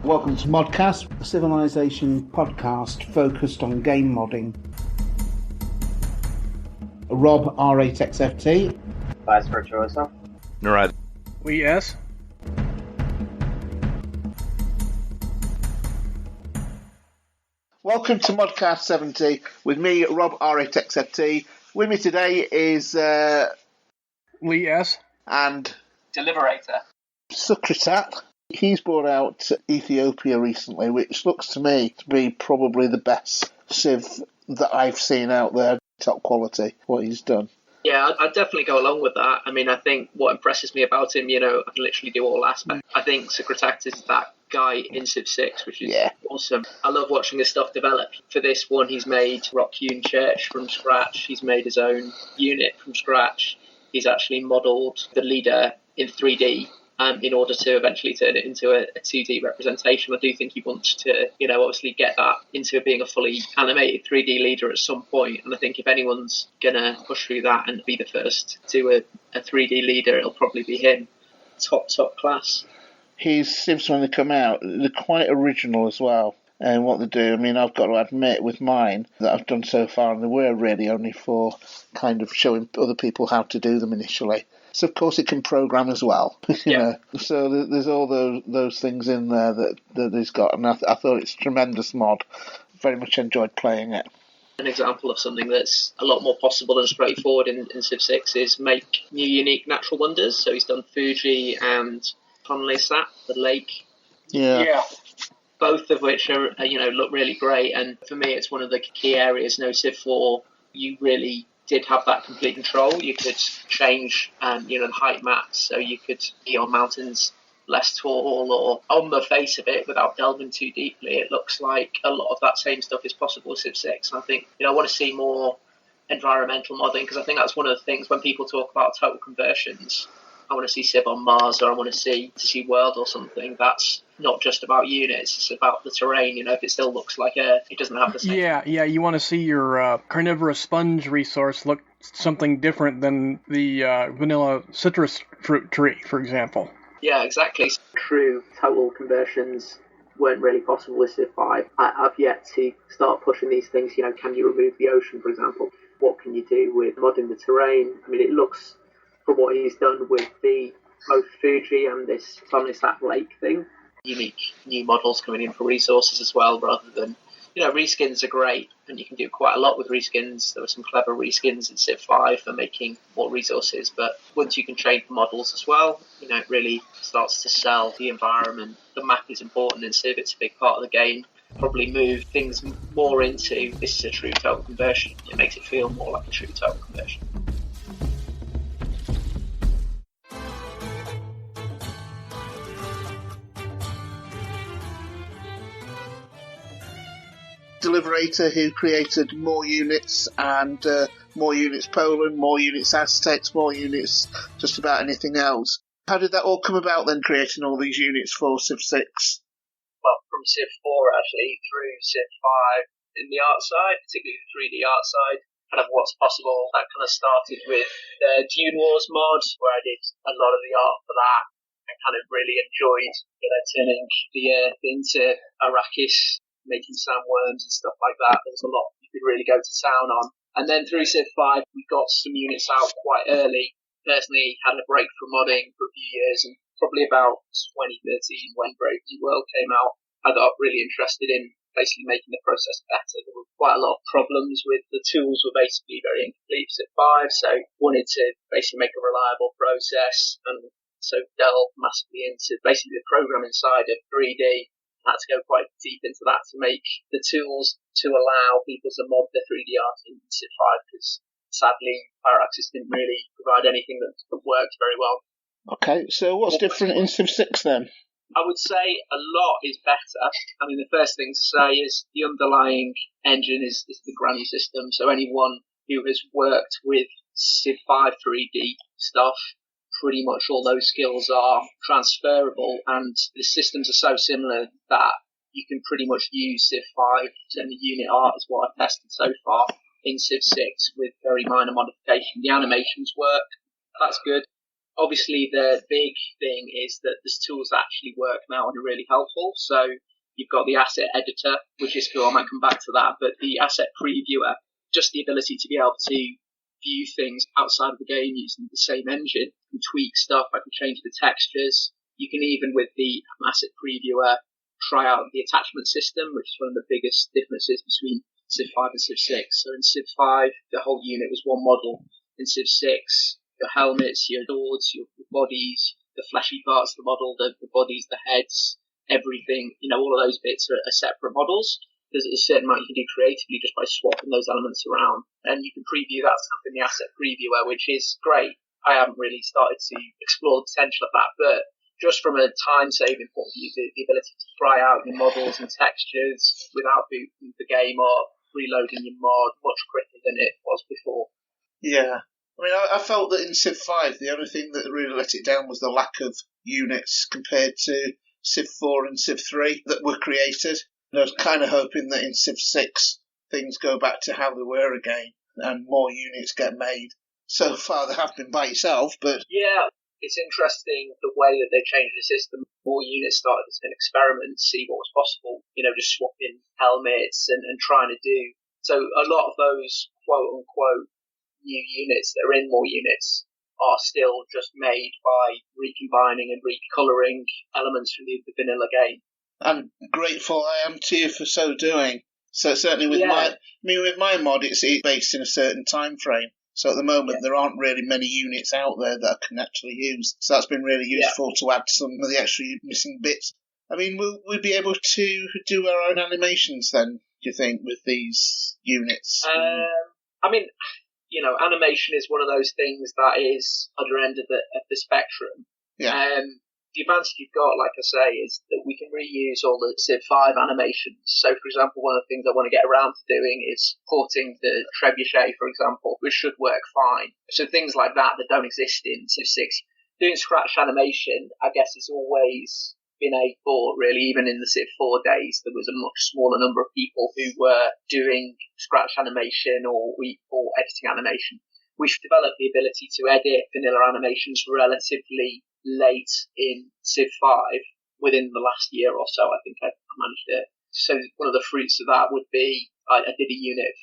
Welcome to ModCast, a civilization podcast focused on game modding. Rob, R8XFT. Vice Virtuoso. Narad. Yes. Welcome to ModCast 70 with me, Rob, R8XFT. With me today is Lee S. and Deliberator. Sukritat. He's brought out Ethiopia recently, which looks to me to be probably the best Civ that I've seen out there. Top quality, what he's done. Yeah, I'd definitely go along with that. I mean, I think what impresses me about him, I can literally do all aspects. I think Sukritat is that guy in Civ 6, which is awesome. I love watching his stuff develop. For this one, he's made Rock-hewn Church from scratch. He's made his own unit from scratch. He's actually modelled the leader in 3D. In order to eventually turn it into a 2D representation. I do think he wants to, obviously get that into being a fully animated 3D leader at some point. And I think if anyone's going to push through that and be the first to do a 3D leader, it'll probably be him. Top class. His Civs, when they come out, they're quite original as well. And what they do, I mean, I've got to admit with mine that I've done so far, and they were really only for kind of showing other people how to do them initially. So, of course, it can program as well. So there's all those things in there that he's got. And I thought it's a tremendous mod. Very much enjoyed playing it. An example of something that's a lot more possible and straightforward in Civ 6 is make new unique natural wonders. So he's done Fuji and Tonle Sap, the lake. Yeah. Both of which are, look really great. And for me, it's one of the key areas. Civ 4, you really did have that complete control. You could change, the height maps, so you could be on mountains less tall or on the face of it without delving too deeply. It looks like a lot of that same stuff is possible with Civ 6. And I think, I want to see more environmental modding, because I think that's one of the things when people talk about total conversions. I want to see Civ on Mars, or I want to see World or something. That's not just about units, it's about the terrain. If it still looks like Earth, it doesn't have the same. Yeah, you want to see your carnivorous sponge resource look something different than the vanilla citrus fruit tree, for example. Yeah, exactly. True total conversions weren't really possible with Civ 5. I've yet to start pushing these things. Can you remove the ocean, for example? What can you do with modding the terrain? I mean, it looks, from what he's done with both Fuji and this Tonle Sap Lake thing, unique new models coming in for resources as well, rather than, reskins are great, and you can do quite a lot with reskins. There were some clever reskins in Civ 5 for making more resources, but once you can train the models as well, it really starts to sell the environment. The map is important in Civ, it's a big part of the game. Probably move things more into, this is a true total conversion. It makes it feel more like a true total conversion. Deliberator, who created more units and more units Poland, more units Aztecs, more units just about anything else. How did that all come about then, creating all these units for Civ 6? Well, from Civ 4 actually through Civ 5 in the art side, particularly the 3D art side, kind of what's possible. That kind of started with the Dune Wars mod, where I did a lot of the art for that and kind of really enjoyed turning the Earth into Arrakis, making sandworms and stuff like that. There was a lot you could really go to town on. And then through Civ 5, we got some units out quite early. Personally, had a break from modding for a few years, and probably about 2013, when Brave New World came out, I got really interested in basically making the process better. There were quite a lot of problems with the tools, were basically very incomplete Civ 5, so wanted to basically make a reliable process, and so delved massively into basically the programming side of 3D. Had to go quite deep into that to make the tools to allow people to mod their 3D art in Civ 5, because sadly Firaxis didn't really provide anything that worked very well. Okay, so what's different in Civ 6 then? I would say a lot is better. I mean, the first thing to say is the underlying engine is the granny system, so anyone who has worked with Civ 5 3D stuff, pretty much all those skills are transferable, and the systems are so similar that you can pretty much use Civ 5, and the unit art is what I've tested so far in Civ 6 with very minor modification. The animations work, that's good. Obviously, the big thing is that there's tools that actually work now and are really helpful. So you've got the asset editor, which is cool. I might come back to that. But the asset previewer, just the ability to be able to view things outside of the game using the same engine and tweak stuff. I can change the textures. You can even, with the asset previewer, try out the attachment system, which is one of the biggest differences between Civ 5 and Civ 6. So in Civ 5, the whole unit was one model. In Civ 6, your helmets, your swords, your bodies, the fleshy parts of the model, the bodies, the heads, everything, all of those bits are separate models. There's a certain amount you can do creatively just by swapping those elements around. And you can preview that stuff in the asset previewer, which is great. I haven't really started to explore the potential of that, but just from a time-saving point of view, the ability to try out your models and textures without booting the game or reloading your mod much quicker than it was before. Yeah. I mean, I felt that in Civ 5, the only thing that really let it down was the lack of units compared to Civ 4 and Civ 3 that were created. And I was kind of hoping that in Civ 6, things go back to how they were again and more units get made. So far, they have been by yourself, but... Yeah. It's interesting the way that they changed the system. More units started as an experiment to see what was possible, just swapping helmets and trying to do. So a lot of those quote unquote new units that are in more units are still just made by recombining and recoloring elements from the vanilla game. I'm grateful I am to you for so doing. So certainly with with my mod, it's based in a certain time frame. So at the moment, there aren't really many units out there that I can actually use. So that's been really useful to add some of the extra missing bits. I mean, will we be able to do our own animations then, do you think, with these units? Animation is one of those things that is other end of the spectrum. Yeah. The advantage you've got, like I say, is that we can reuse all the Civ 5 animations. So, for example, one of the things I want to get around to doing is porting the trebuchet, for example, which should work fine. So things like that don't exist in Civ 6. Doing scratch animation, I guess, has always been a thought, really. Even in the Civ 4 days, there was a much smaller number of people who were doing scratch animation or editing animation. We've developed the ability to edit vanilla animations relatively late in Civ 5, within the last year or so. I think I managed it. So one of the fruits of that would be I did a unit,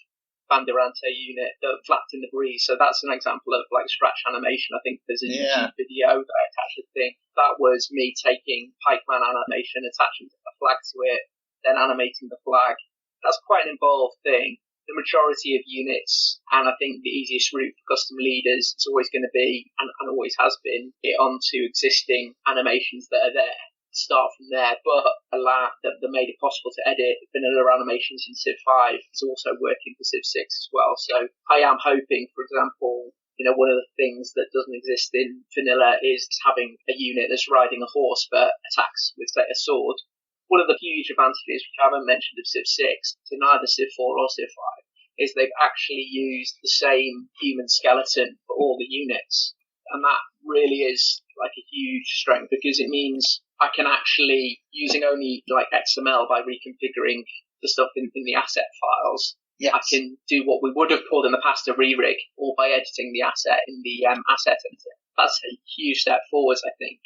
Banderante unit, that flapped in the breeze. So that's an example of like scratch animation. I think there's a YouTube video that I attached a thing. That was me taking pikeman animation, attaching a flag to it, then animating the flag. That's quite an involved thing. The majority of units, and I think the easiest route for custom leaders is always going to be, and always has been, get onto existing animations that are there. Start from there, but that made it possible to edit vanilla animations in Civ 5 is also working for Civ 6 as well. So I am hoping, for example, one of the things that doesn't exist in vanilla is having a unit that's riding a horse but attacks with, say, a sword. One of the huge advantages, which I haven't mentioned of Civ 6, to neither Civ 4 or Civ 5, is they've actually used the same human skeleton for all the units. And that really is like a huge strength because it means I can actually, using only like XML by reconfiguring the stuff in the asset files, I can do what we would have called in the past a re-rig, or by editing the asset in the asset editor. That's a huge step forwards, I think,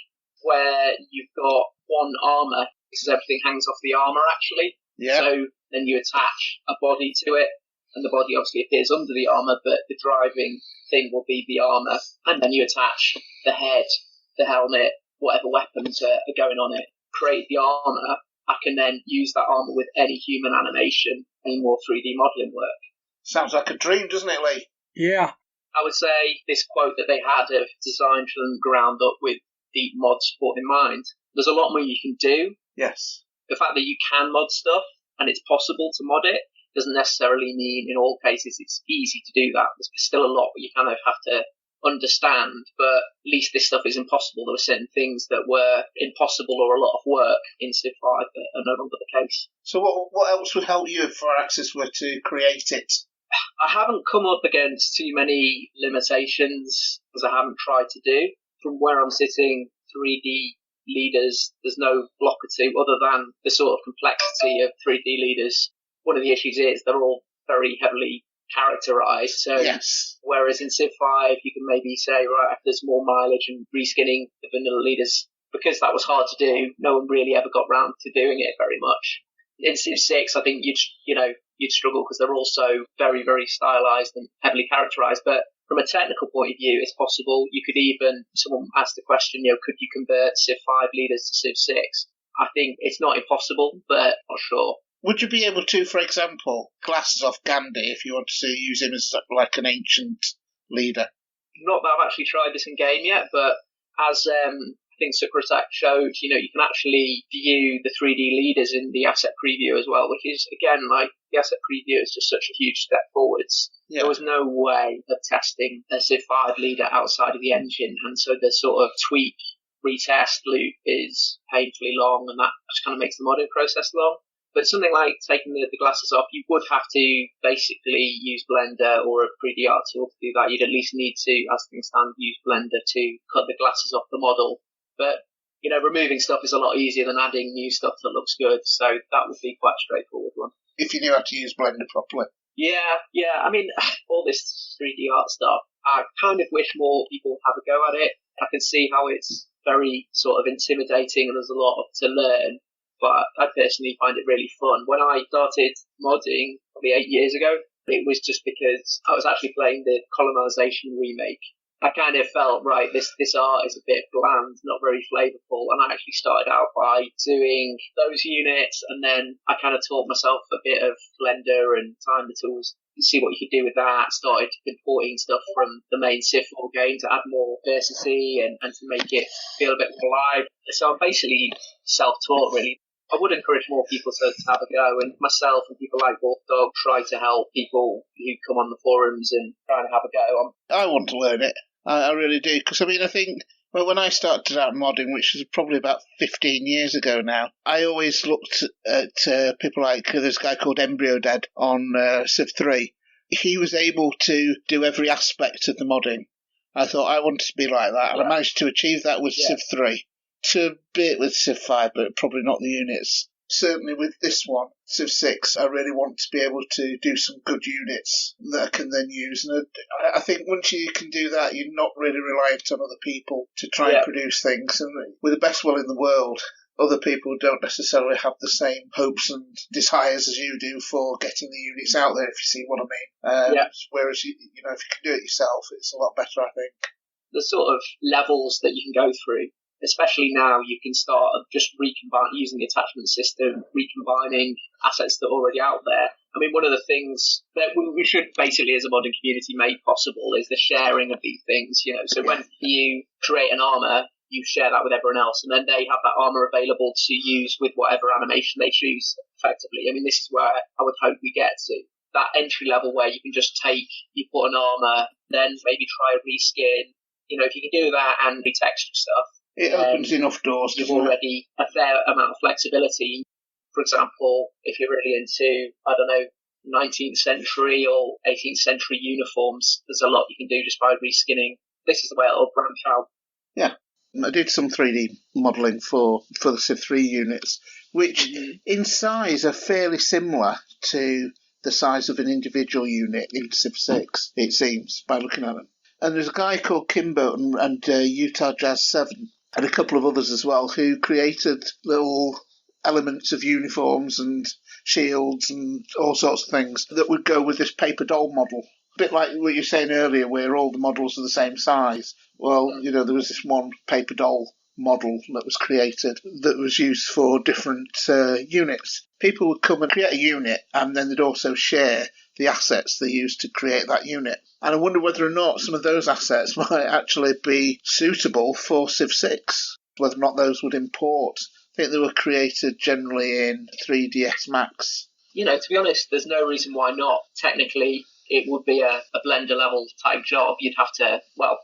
where you've got one armor, because everything hangs off the armor actually. Yeah. So then you attach a body to it, and the body obviously appears under the armor, but the driving thing will be the armor. And then you attach the head, the helmet, whatever weapons are going on it, create the armor. I can then use that armor with any human animation, any more 3D modeling work. Sounds like a dream, doesn't it, Lee? Yeah. I would say this quote that they had of designed from the ground up with deep mod support in mind, there's a lot more you can do. Yes. The fact that you can mod stuff and it's possible to mod it doesn't necessarily mean in all cases it's easy to do that. There's still a lot you kind of have to understand, but at least this stuff is impossible. There were certain things that were impossible or a lot of work in Civ 5 that are no longer the case. So what else would help you if Firaxis were to create it? I haven't come up against too many limitations, as I haven't tried to do. From where I'm sitting, 3D leaders, there's no block or two other than the sort of complexity of 3D leaders. One of the issues is they're all very heavily characterized. So Yes. whereas in Civ 5, you can maybe say, right, if there's more mileage and reskinning the vanilla leaders, because that was hard to do, no one really ever got round to doing it very much. In Civ 6, I think you'd struggle because they're also very, very stylized and heavily characterized. But from a technical point of view, it's possible. You could even, someone asked the question, could you convert Civ 5 leaders to Civ 6? I think it's not impossible, but not sure. Would you be able to, for example, glasses off Gandhi if you wanted to use him as like an ancient leader? Not that I've actually tried this in game yet, but as I think Sucratak showed, you can actually view the 3D leaders in the asset preview as well, which is, again, like the asset preview is just such a huge step forwards. Yeah. There was no way of testing a Civ 5 leader outside of the engine, and so the sort of tweak retest loop is painfully long, and that just kind of makes the modding process long. But something like taking the glasses off, you would have to basically use Blender or a 3D art tool to do that. You'd at least need to, as things stand, use Blender to cut the glasses off the model. But, removing stuff is a lot easier than adding new stuff that looks good. So that would be quite a straightforward one. If you knew how to use Blender properly. Yeah. I mean, all this 3D art stuff, I kind of wish more people would have a go at it. I can see how it's very sort of intimidating and there's a lot to learn. But I personally find it really fun. When I started modding probably 8 years ago, it was just because I was actually playing the Colonization remake. I kind of felt, right, this art is a bit bland, not very flavourful, and I actually started out by doing those units, and then I kind of taught myself a bit of Blender and Timer tools to see what you could do with that. Started importing stuff from the main Civ 4 game to add more diversity and to make it feel a bit more alive. So I'm basically self-taught, really. I would encourage more people to have a go, and myself and people like Wolfdog try to help people who come on the forums and try and have a go. I want to learn it. I really do, because I think when I started out modding, which was probably about 15 years ago now, I always looked at people like this guy called Embryo Dead on Civ 3. He was able to do every aspect of the modding. I thought I wanted to be like that, and I managed to achieve that with Civ 3. To a bit with Civ 5, but probably not the units. Certainly with this one, Civ 6, I really want to be able to do some good units that I can then use. And I think once you can do that, you're not really reliant on other people to try and produce things. And with the best will in the world, other people don't necessarily have the same hopes and desires as you do for getting the units out there, if you see what I mean. Whereas, if you can do it yourself, it's a lot better, I think. The sort of levels that you can go through, especially now, you can start just using the attachment system, recombining assets that are already out there. I mean, one of the things that we should basically, as a modding community, make possible is the sharing of these things. So when you create an armor, you share that with everyone else, and then they have that armor available to use with whatever animation they choose. Effectively, I mean, this is where I would hope we get to that entry level where you can just you put an armor, then maybe try a reskin. If you can do that and retexture stuff. It opens enough doors. You've already a fair amount of flexibility. For example, if you're really into, 19th century or 18th century uniforms, there's a lot you can do just by reskinning. This is the way it'll branch out. Yeah. I did some 3D modelling for the Civ 3 units, which in size are fairly similar to the size of an individual unit in Civ 6, it seems, by looking at them. And there's a guy called Kimbo and Utah Jazz 7, and a couple of others as well, who created little elements of uniforms and shields and all sorts of things that would go with this paper doll model. A bit like what you were saying earlier, where all the models are the same size. Well, there was this one paper doll model that was created that was used for different units. People would come and create a unit, and then they'd also share the assets they used to create that unit. And I wonder whether or not some of those assets might actually be suitable for Civ 6, whether or not those would import. I think they were created generally in 3ds Max. To be honest, there's no reason why not. Technically, it would be a Blender level type job. You'd have to,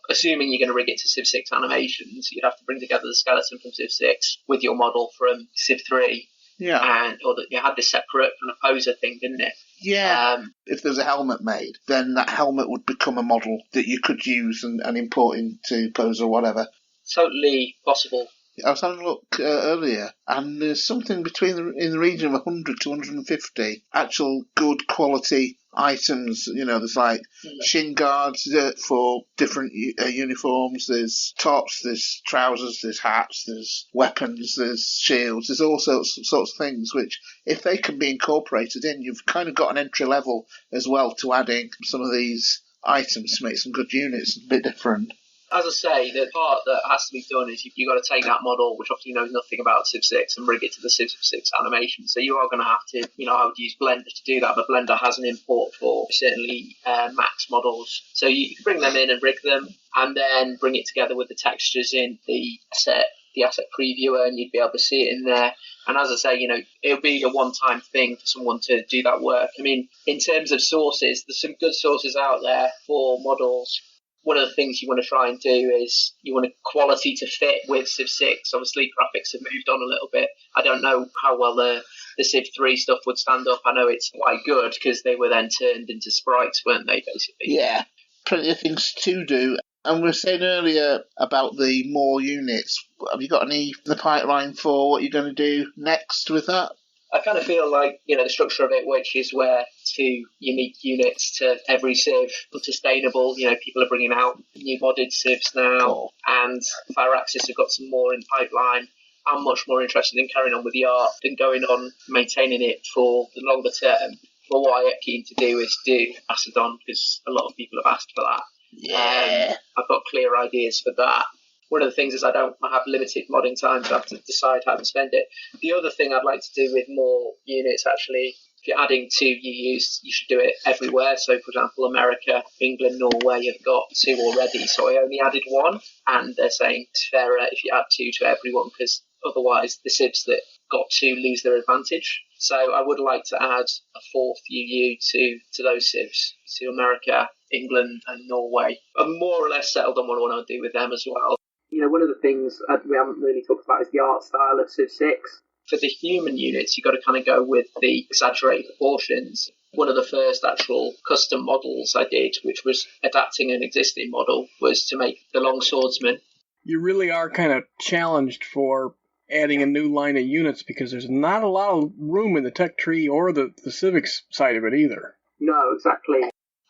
assuming you're going to rig it to Civ 6 animations, you'd have to bring together the skeleton from Civ 6 with your model from Civ 3. Yeah. Or that you had this separate kind of poser thing, didn't it? Yeah. If there's a helmet made, then that helmet would become a model that you could use and import into Poser or whatever. Totally possible. I was having a look earlier, and there's something in the region of 100 to 150 actual good quality items. There's like shin guards for different uniforms. There's tops, there's trousers, there's hats, there's weapons, there's shields. There's all sorts of things which, if they can be incorporated in, you've kind of got an entry level as well to adding some of these items to make some good units a bit different. As I say, the part that has to be done is you've got to take that model, which obviously knows nothing about Civ 6, and bring it to the Civ 6 animation. So you are going to have to, I would use Blender to do that, but Blender has an import for certainly max models. So you can bring them in and rig them, and then bring it together with the textures in the asset previewer, and you'd be able to see it in there. And as I say, it'll be a one-time thing for someone to do that work. I mean, in terms of sources, there's some good sources out there for models. One of the things you want to try and do is you want a quality to fit with Civ 6. Obviously, graphics have moved on a little bit. I don't know how well the Civ 3 stuff would stand up. I know it's quite good because they were then turned into sprites, weren't they, basically? Yeah, plenty of things to do. And we were saying earlier about the more units. Have you got any in the pipeline for what you're going to do next with that? I kind of feel like, the structure of it, which is where 2 unique units to every Civ, unsustainable. People are bringing out new modded Civs now, and Firaxis have got some more in pipeline. I'm much more interested in carrying on with the art than going on maintaining it for the longer term. But what I'm keen to do is do Macedon, because a lot of people have asked for that. Yeah. I've got clear ideas for that. One of the things is I have limited modding time, so I have to decide how to spend it. The other thing I'd like to do with more units, actually, if you're adding 2 UUs, you should do it everywhere. So, for example, America, England, Norway have got 2 already, so I only added 1, and they're saying it's fairer if you add 2 to everyone, because otherwise the Civs that got 2 lose their advantage. So I would like to add a 4th UU to those Civs, to America, England, and Norway. I'm more or less settled on what I want to do with them as well. One of the things we haven't really talked about is the art style of Civ 6. For the human units, you've got to kind of go with the exaggerated proportions. One of the first actual custom models I did, which was adapting an existing model, was to make the longswordsman. You really are kind of challenged for adding a new line of units because there's not a lot of room in the tech tree or the civics side of it either. No, exactly.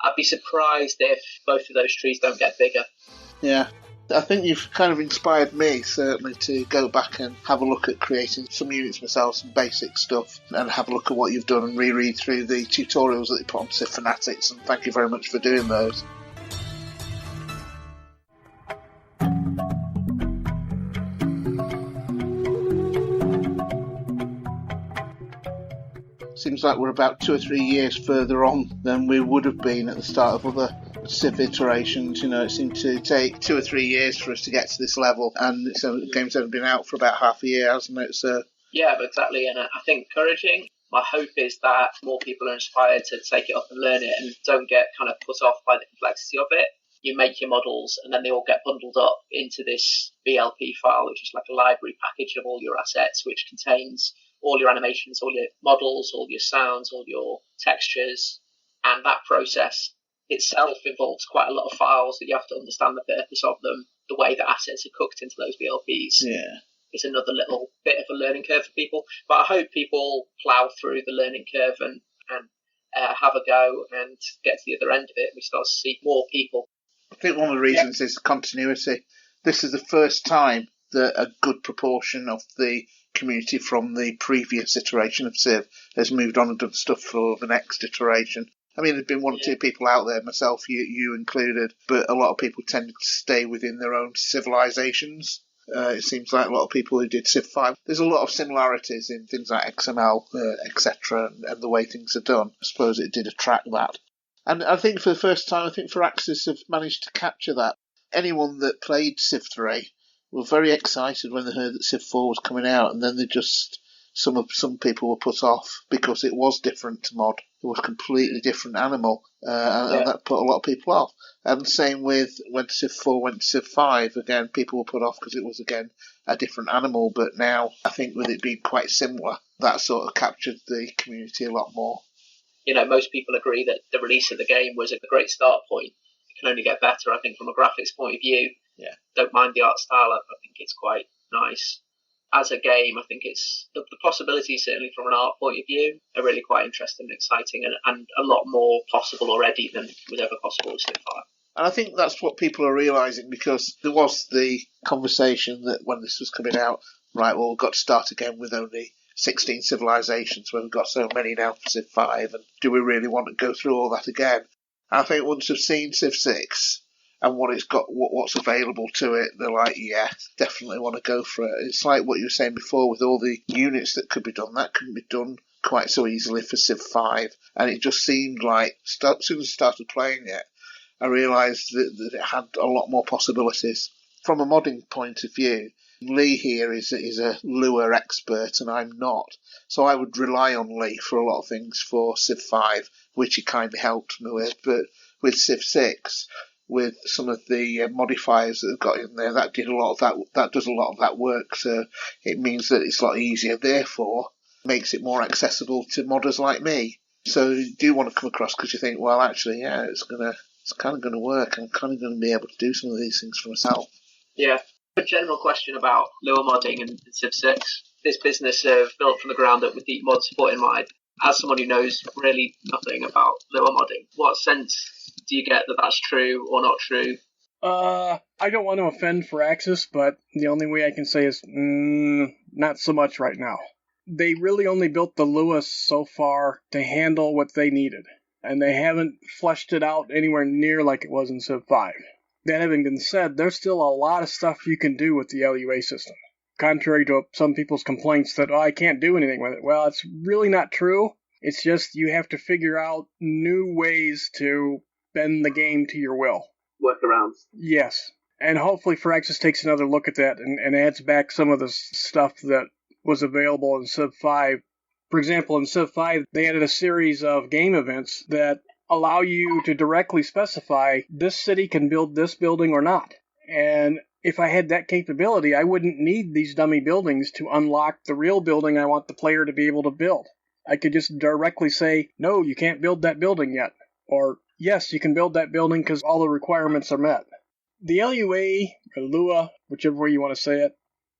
I'd be surprised if both of those trees don't get bigger. Yeah. I think you've kind of inspired me, certainly, to go back and have a look at creating some units myself, some basic stuff, and have a look at what you've done and reread through the tutorials that they put on Civ Fanatics, and thank you very much for doing those. Seems like we're about 2 or 3 years further on than we would have been at the start of other Civ iterations. It seemed to take 2 or 3 years for us to get to this level, and so the game's only been out for about half a year, hasn't it? So yeah, exactly, and I think encouraging. My hope is that more people are inspired to take it up and learn it, and don't get kind of put off by the complexity of it. You make your models, and then they all get bundled up into this BLP file, which is like a library package of all your assets, which contains all your animations, all your models, all your sounds, all your textures, and that process itself involves quite a lot of files that you have to understand the purpose of them, the way that assets are cooked into those BLPs. Yeah. It's another little bit of a learning curve for people. But I hope people plough through the learning curve and have a go and get to the other end of it. We start to see more people. I think one of the reasons is continuity. This is the first time that a good proportion of the community from the previous iteration of Civ has moved on and done stuff for the next iteration. I mean, there's been 1 or 2 people out there, myself, you included, but a lot of people tended to stay within their own civilizations. It seems like a lot of people who did Civ 5, there's a lot of similarities in things like XML, etc., and the way things are done. I suppose it did attract that. And I think for the first time, I think Firaxis have managed to capture that. Anyone that played Civ 3 were very excited when they heard that Civ 4 was coming out, and then they just... Some people were put off because it was different to mod. It was a completely different animal, and that put a lot of people off. And same with when Civ 4 went to Civ 5, again, people were put off because it was, again, a different animal. But now, I think with it being quite similar, that sort of captured the community a lot more. Most people agree that the release of the game was a great start point. It can only get better, I think, from a graphics point of view. Yeah. Don't mind the art style. I think it's quite nice. as a game, I think it's the possibilities, certainly from an art point of view, are really quite interesting and exciting, and a lot more possible already than was ever possible with Civ 5. And I think that's what people are realising, because there was the conversation that when this was coming out, right, well, we've got to start again with only 16 civilizations when we've got so many now for Civ 5, and do we really want to go through all that again? And I think once they've seen Civ 6 and what it's got, what's available to it, they're like, yeah, definitely want to go for it. It's like what you were saying before with all the units that could be done. That couldn't be done quite so easily for Civ 5, and it just seemed like, as soon as I started playing it, I realised that it had a lot more possibilities. From a modding point of view, Lee here is a Lua expert and I'm not. So I would rely on Lee for a lot of things for Civ 5, which he kindly helped me with. But with Civ 6, with some of the modifiers that they've got in there, that does a lot of that work. So it means that it's a lot easier, therefore makes it more accessible to modders like me. So you do want to come across because you think, well, actually, yeah, it's kind of going to work. I'm kind of going to be able to do some of these things for myself. Yeah. A general question about Lua modding and Civ 6. This business of built from the ground up with deep mod support in mind. As someone who knows really nothing about Lua modding, what sense do you get that that's true or not true? I don't want to offend Firaxis, but the only way I can say is not so much right now. They really only built the Lua so far to handle what they needed, and they haven't fleshed it out anywhere near like it was in Civ 5. That having been said, there's still a lot of stuff you can do with the LUA system. Contrary to some people's complaints that, I can't do anything with it. Well, it's really not true. It's just you have to figure out new ways to bend the game to your will. Workarounds. Yes. And hopefully Firaxis takes another look at that and adds back some of the stuff that was available in Civ 5. For example, in Civ 5, they added a series of game events that allow you to directly specify this city can build this building or not. And if I had that capability, I wouldn't need these dummy buildings to unlock the real building I want the player to be able to build. I could just directly say, no, you can't build that building yet. Or, yes, you can build that building because all the requirements are met. The LUA, or Lua, whichever way you want to say it,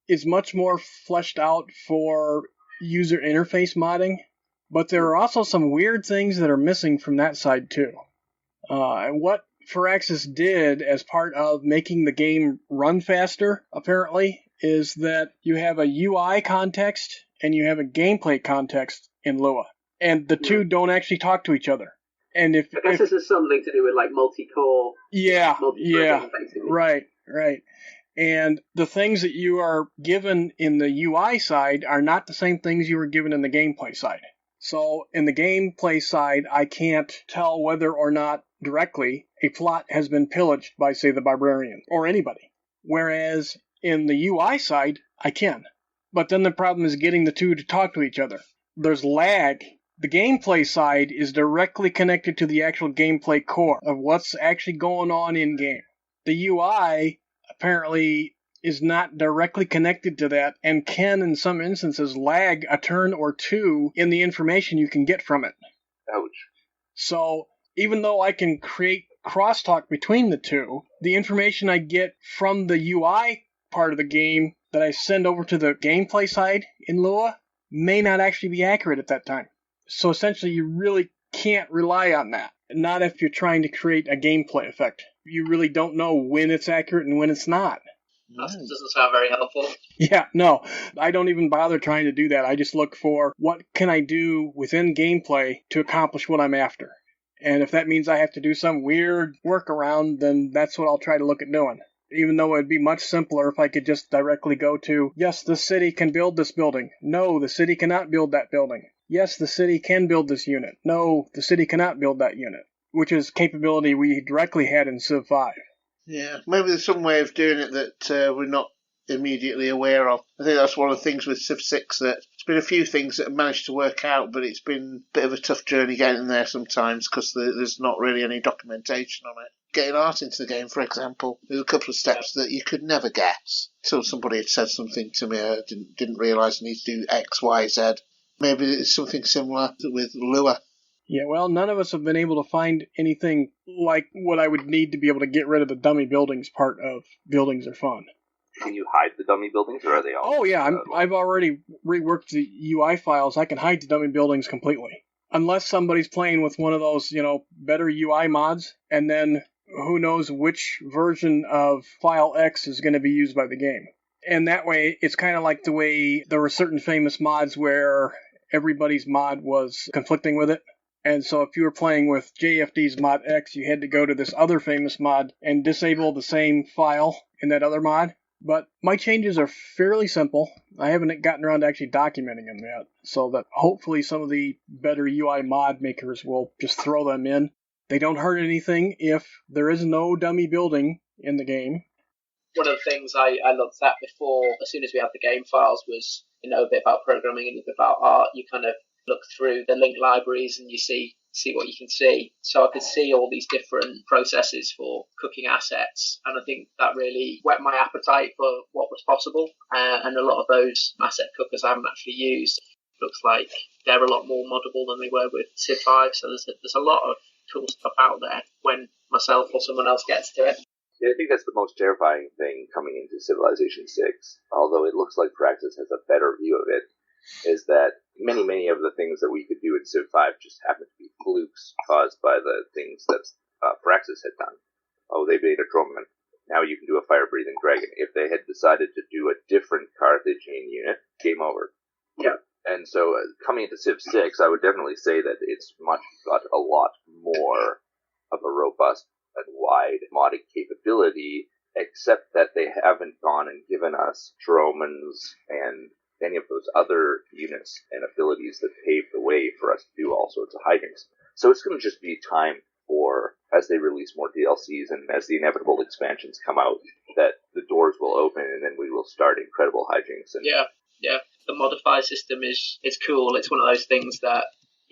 is much more fleshed out for user interface modding. But there are also some weird things that are missing from that side, too. And what Firaxis did as part of making the game run faster, apparently, is that you have a UI context and you have a gameplay context in Lua. And the two don't actually talk to each other. And if this has something to do with, like, multi-core... Right. And the things that you are given in the UI side are not the same things you were given in the gameplay side. So in the gameplay side, I can't tell whether or not directly a plot has been pillaged by, say, the barbarian or anybody. Whereas in the UI side, I can. But then the problem is getting the two to talk to each other. There's lag. The gameplay side is directly connected to the actual gameplay core of what's actually going on in-game. The UI apparently is not directly connected to that and can, in some instances, lag a turn or two in the information you can get from it. Ouch. So, even though I can create crosstalk between the two, the information I get from the UI part of the game that I send over to the gameplay side in Lua may not actually be accurate at that time. So essentially, you really can't rely on that. Not if you're trying to create a gameplay effect. You really don't know when it's accurate and when it's not. That doesn't sound very helpful. Yeah, no. I don't even bother trying to do that. I just look for what can I do within gameplay to accomplish what I'm after. And if that means I have to do some weird workaround, then that's what I'll try to look at doing. Even though it would be much simpler if I could just directly go to, yes, the city can build this building. No, the city cannot build that building. Yes, the city can build this unit. No, the city cannot build that unit. Which is capability we directly had in Civ 5. Yeah, maybe there's some way of doing it that we're not immediately aware of. I think that's one of the things with Civ 6, that there's been a few things that have managed to work out, but it's been a bit of a tough journey getting there sometimes because there's not really any documentation on it. Getting art into the game, for example, there's a couple of steps that you could never guess until somebody had said something to me. I didn't realise I need to do X, Y, Z. Maybe it's something similar with Lua. Yeah, well, none of us have been able to find anything like what I would need to be able to get rid of the dummy buildings part of Buildings Are Fun. Can you hide the dummy buildings, or are they all? Oh yeah, I've already reworked the UI files. I can hide the dummy buildings completely, unless somebody's playing with one of those, better UI mods, and then who knows which version of file X is going to be used by the game. And that way, it's kind of like the way there were certain famous mods where everybody's mod was conflicting with it. And so if you were playing with JFD's mod X, you had to go to this other famous mod and disable the same file in that other mod. But my changes are fairly simple. I haven't gotten around to actually documenting them yet, so that hopefully some of the better UI mod makers will just throw them in. They don't hurt anything if there is no dummy building in the game. One of the things I looked at before, as soon as we had the game files, was a bit about programming and a bit about art. You kind of look through the link libraries and you see what you can see. So I could see all these different processes for cooking assets, and I think that really whet my appetite for what was possible. And a lot of those asset cookers I haven't actually used. Looks like they're a lot more moddable than they were with Civ 5. So there's a lot of cool stuff out there when myself or someone else gets to it. Yeah, I think that's the most terrifying thing coming into Civilization 6, although it looks like Praxis has a better view of it, is that many of the things that we could do in Civ 5 just happen to be flukes caused by the things that Praxis had done. Oh, they made a drumman. Now you can do a fire-breathing dragon. If they had decided to do a different Carthaginian unit, game over. Yeah. And so coming into Civ 6, I would definitely say that it's got a lot more of a robust and wide modding capability, except that they haven't gone and given us Dromans and any of those other units and abilities that pave the way for us to do all sorts of hijinks. So it's going to just be time for, as they release more DLCs and as the inevitable expansions come out, that the doors will open and then we will start incredible hijinks. And yeah. The modify system is cool. It's one of those things that,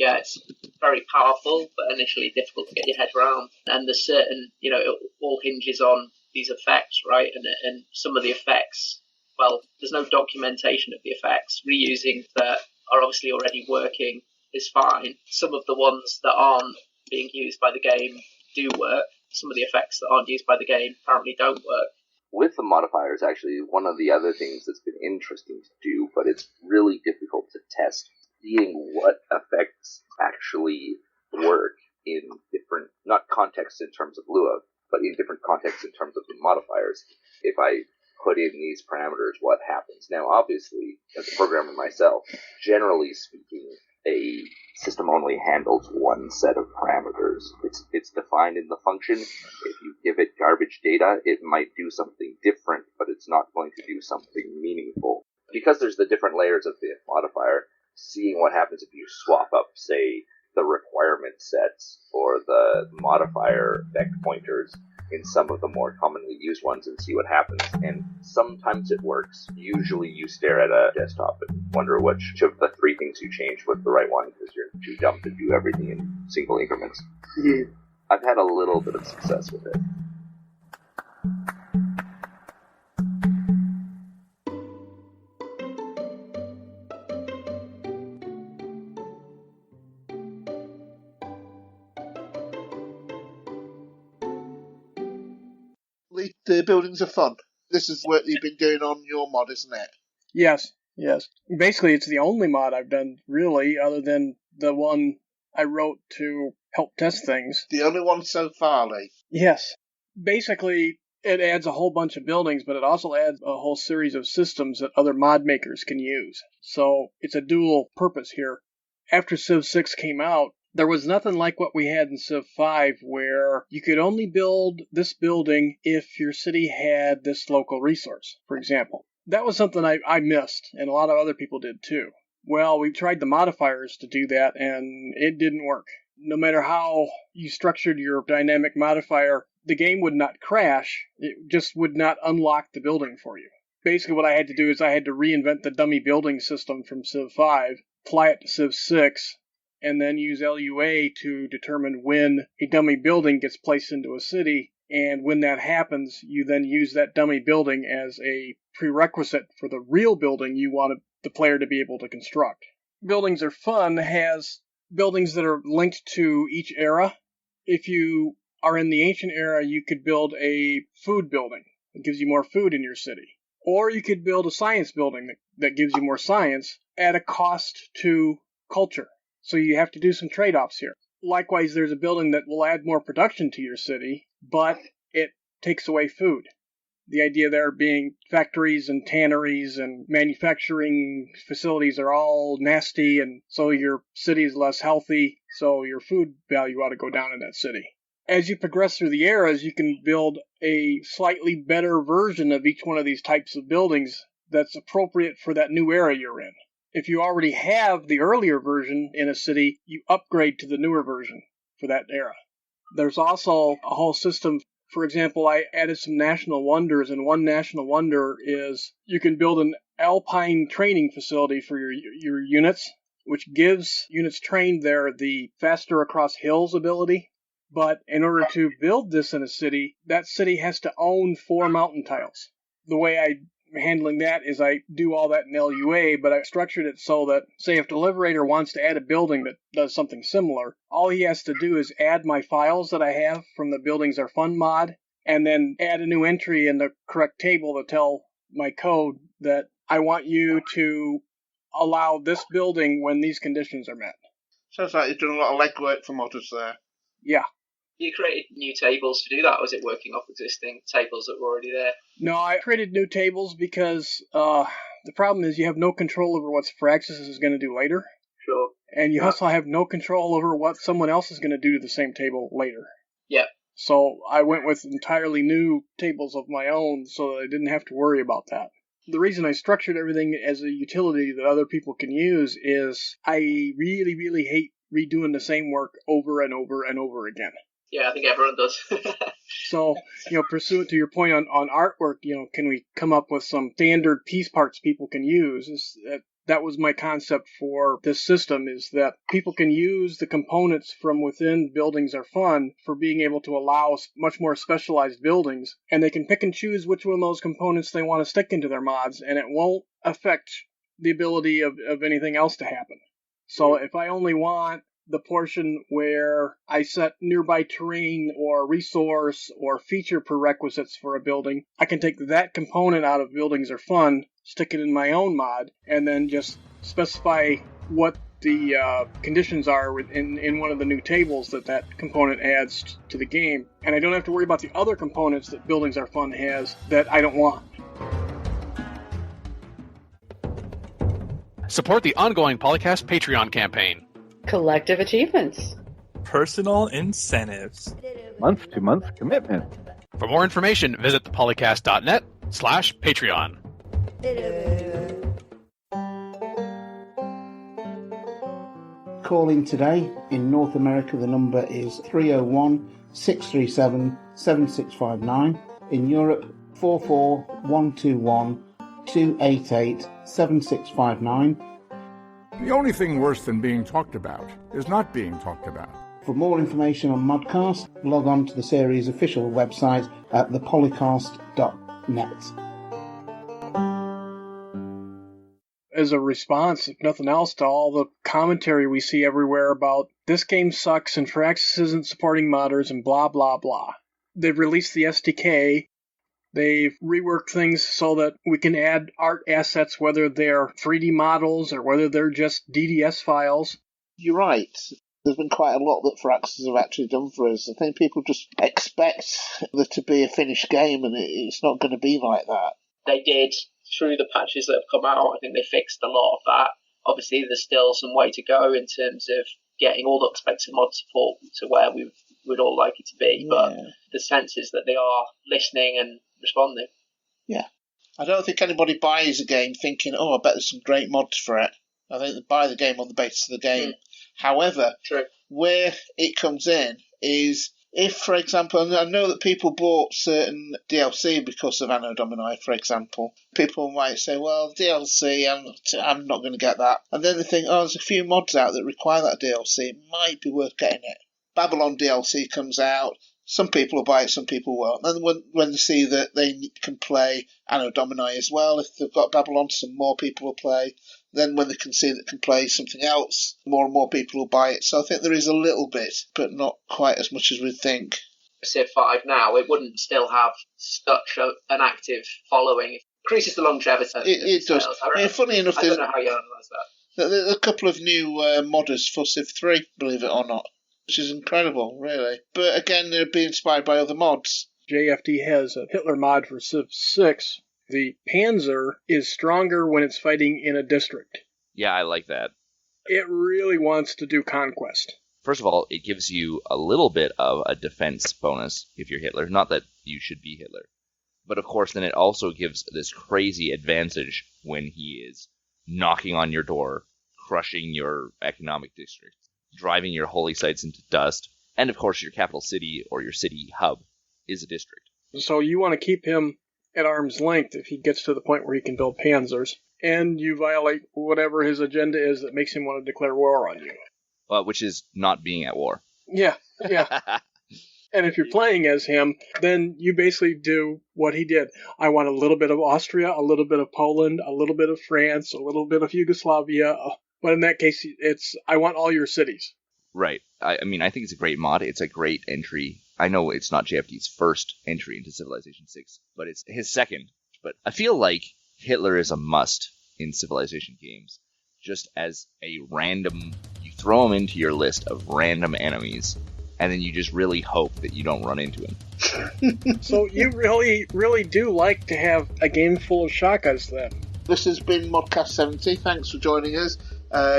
it's very powerful, but initially difficult to get your head around. And there's certain, it all hinges on these effects, right? And some of the effects, well, there's no documentation of the effects. Reusing that are obviously already working is fine. Some of the ones that aren't being used by the game do work. Some of the effects that aren't used by the game apparently don't work. With the modifiers, actually, one of the other things that's been interesting to do, but it's really difficult to test, seeing what effects actually work in different, not contexts in terms of Lua, but in different contexts in terms of the modifiers. If I put in these parameters, what happens? Now, obviously, as a programmer myself, generally speaking, a system only handles one set of parameters. It's defined in the function. If you give it garbage data, it might do something different, but it's not going to do something meaningful. Because there's the different layers of the modifier, seeing what happens if you swap up, say, the requirement sets or the modifier effect pointers in some of the more commonly used ones and see what happens. And sometimes it works. Usually you stare at a desktop and wonder which of the three things you changed was the right one because you're too dumb to do everything in single increments. Mm-hmm. I've had a little bit of success with it. The buildings are fun. This is what you've been doing on your mod, isn't it? Yes. Basically, it's the only mod I've done, really, other than the one I wrote to help test things. The only one so far, Lee. Yes. Basically, it adds a whole bunch of buildings, but it also adds a whole series of systems that other mod makers can use. So it's a dual purpose here. After Civ 6 came out, there was nothing like what we had in Civ 5 where you could only build this building if your city had this local resource, for example. That was something I missed, and a lot of other people did too. Well, we tried the modifiers to do that, and it didn't work. No matter how you structured your dynamic modifier, the game would not crash. It just would not unlock the building for you. Basically, what I had to do is I had to reinvent the dummy building system from Civ 5, apply it to Civ 6, and then use LUA to determine when a dummy building gets placed into a city, and when that happens, you then use that dummy building as a prerequisite for the real building you want the player to be able to construct. Buildings are fun, has buildings that are linked to each era. If you are in the ancient era, you could build a food building. It gives you more food in your city. Or you could build a science building that gives you more science at a cost to culture. So you have to do some trade-offs here. Likewise, there's a building that will add more production to your city, but it takes away food. The idea there being factories and tanneries and manufacturing facilities are all nasty, and so your city is less healthy, so your food value ought to go down in that city. As you progress through the eras, you can build a slightly better version of each one of these types of buildings that's appropriate for that new era you're in. If you already have the earlier version in a city, you upgrade to the newer version for that era. There's also a whole system. For example, I added some national wonders, and one national wonder is you can build an alpine training facility for your units, which gives units trained there the faster across hills ability. But in order to build this in a city, that city has to own 4 mountain tiles. The way I'm handling that is I do all that in LUA, but I structured it so that, say, if Deliberator wants to add a building that does something similar, all he has to do is add my files that I have from the Buildings Are Fun mod, and then add a new entry in the correct table to tell my code that I want you to allow this building when these conditions are met. Sounds like you're doing a lot of legwork for modders there. Yeah. You created new tables to do that, or was it working off existing tables that were already there? No, I created new tables because the problem is you have no control over what Firaxis is going to do later. Sure. And you also have no control over what someone else is going to do to the same table later. Yeah. So I went with entirely new tables of my own so that I didn't have to worry about that. The reason I structured everything as a utility that other people can use is I really, really hate redoing the same work over and over and over again. Yeah, I think everyone does. So, pursuant to your point on artwork, can we come up with some standard piece parts people can use? That was my concept for this system, is that people can use the components from within Buildings Are Fun for being able to allow much more specialized buildings, and they can pick and choose which one of those components they want to stick into their mods, and it won't affect the ability of anything else to happen. So if I only want the portion where I set nearby terrain or resource or feature prerequisites for a building, I can take that component out of Buildings Are Fun, stick it in my own mod, and then just specify what the conditions are in one of the new tables that component adds to the game. And I don't have to worry about the other components that Buildings Are Fun has that I don't want. Support the ongoing Polycast Patreon campaign. Collective achievements. Personal incentives. Month-to-month commitment. For more information, visit thepolycast.net/Patreon. Calling today. In North America, the number is 301-637-7659. In Europe, 44121-288-7659. The only thing worse than being talked about is not being talked about. For more information on ModCast, log on to the series' official website at thepolycast.net. As a response, if nothing else, to all the commentary we see everywhere about this game sucks and Firaxis isn't supporting modders and blah, blah, blah. They've released the SDK. They've reworked things so that we can add art assets, whether they're 3D models or whether they're just DDS files. You're right. There's been quite a lot that Firaxis have actually done for us. I think people just expect there to be a finished game, and it's not going to be like that. They did, through the patches that have come out, I think they fixed a lot of that. Obviously, there's still some way to go in terms of getting all the expected mod support to where we would all like it to be, but the sense is that they are listening and responding. Yeah. I don't think anybody buys a game thinking, I bet there's some great mods for it. I think they buy the game on the basis of the game. However, where it comes in is if, for example, and I know that people bought certain DLC because of Anno Domini, for example. People might say, well, DLC, I'm not going to get that. And then they think, there's a few mods out that require that DLC. It might be worth getting it. Babylon DLC comes out. Some people will buy it, some people won't. And when they see that they can play Anno Domini as well, if they've got Babylon, some more people will play. Then when they can see that they can play something else, more and more people will buy it. So I think there is a little bit, but not quite as much as we'd think. Civ 5 now, it wouldn't still have such an active following increases the longevity. It does. Funny enough, I don't know how you analyse that. There's a couple of new modders for Civ 3, believe it or not, which is incredible, really. But again, they're being inspired by other mods. JFD has a Hitler mod for Civ 6. The Panzer is stronger when it's fighting in a district. Yeah, I like that. It really wants to do conquest. First of all, it gives you a little bit of a defense bonus if you're Hitler. Not that you should be Hitler. But of course, then it also gives this crazy advantage when he is knocking on your door, crushing your economic district, driving your holy sites into dust, and of course your capital city or your city hub is a district. So you want to keep him at arm's length if he gets to the point where he can build panzers, and you violate whatever his agenda is that makes him want to declare war on you. Which is not being at war. Yeah. And if you're playing as him, then you basically do what he did. I want a little bit of Austria, a little bit of Poland, a little bit of France, a little bit of Yugoslavia. But in that case, it's I want all your cities. Right. I mean, I think it's a great mod. It's a great entry. I know it's not JFD's first entry into Civilization 6, but it's his second. But I feel like Hitler is a must in Civilization games. Just as a random, you throw him into your list of random enemies, and then you just really hope that you don't run into him. So you really, really do like to have a game full of shotguns then? This has been ModCast 70. Thanks for joining us.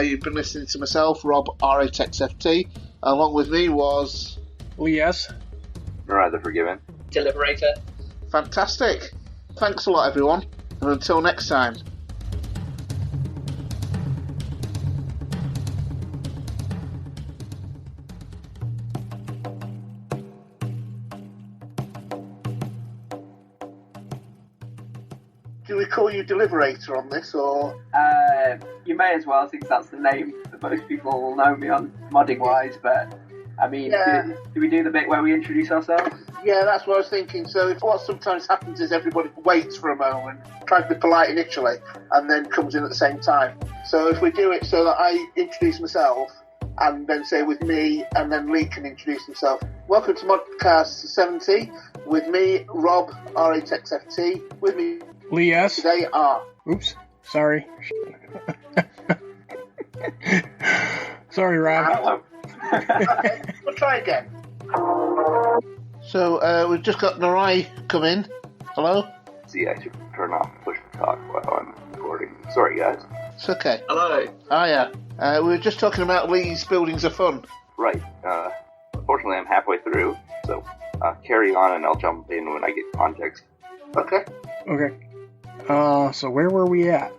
You've been listening to myself, Rob, R8XFT. Along with me was... Lee S. Rather Forgiven. Deliberator. Fantastic. Thanks a lot, everyone. And until next time. Do we call you Deliberator on this, or...? You may as well, since that's the name that most people will know me on, modding-wise, but... I mean, do we do the bit where we introduce ourselves? Yeah, that's what I was thinking. So what sometimes happens is everybody waits for a moment, tries to be polite initially, and then comes in at the same time. So if we do it so that I introduce myself, and then say with me, and then Lee can introduce himself. Welcome to ModCast 70, with me, Rob, R8XFT, with me... Lee S. Today are... Oops, sorry. Sorry, Rob. Okay, we'll try again. So, we've just got Narai come in. Hello? See, I should turn off push to talk while I'm recording. Sorry, guys. It's okay. Hello. Oh, yeah. We were just talking about Lee's Buildings of Fun. Right. Unfortunately, I'm halfway through, so carry on and I'll jump in when I get context. Okay. Okay. So where were we at?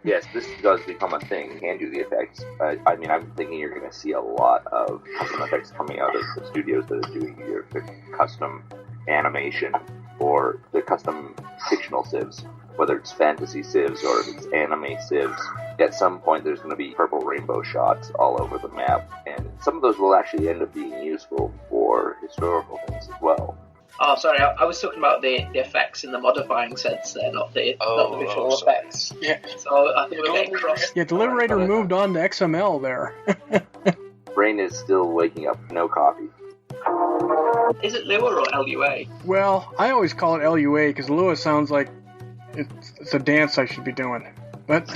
Yes, this does become a thing. You can do the effects. I mean, I'm thinking you're going to see a lot of custom effects coming out of the studios that are doing either the custom animation or the custom fictional civs, whether it's fantasy civs or if it's anime civs. At some point, there's going to be purple rainbow shots all over the map, and some of those will actually end up being useful for historical things as well. Oh, sorry, I was talking about the effects in the modifying sense there, not the visual effects. Yeah. So I think we're getting crossed. Yeah, Deliberator moved on to XML there. Brain is still waking up. No coffee. Is it Lua or LUA? Well, I always call it LUA because Lua sounds like it's a dance I should be doing. But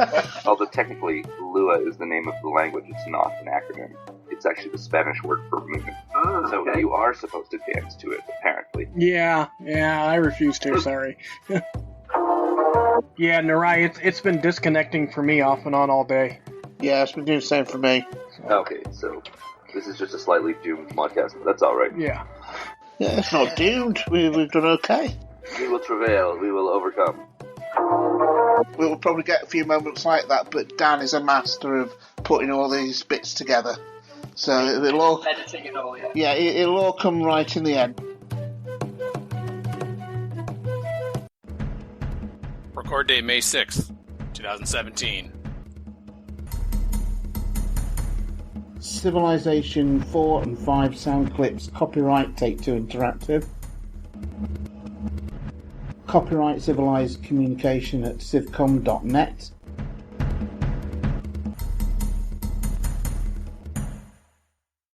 although technically, Lua is the name of the language, it's not an acronym. It's actually the Spanish word for moon. Oh, so okay. you are supposed to dance to it, apparently. Yeah, I refuse to, sorry. Yeah, Narai, it's been disconnecting for me off and on all day. Yeah, it's been doing the same for me. Okay, so this is just a slightly doomed podcast, but that's alright. Yeah. Yeah, it's not doomed. We've done okay. We will travail, we will overcome. We'll probably get a few moments like that, but Dan is a master of putting all these bits together. So it'll all... Editing it all, yeah. Yeah, it'll all come right in the end. Record date May 6th, 2017. Civilization 4 and 5 sound clips, copyright Take-Two Interactive. Copyright Civilized Communication at civcom.net.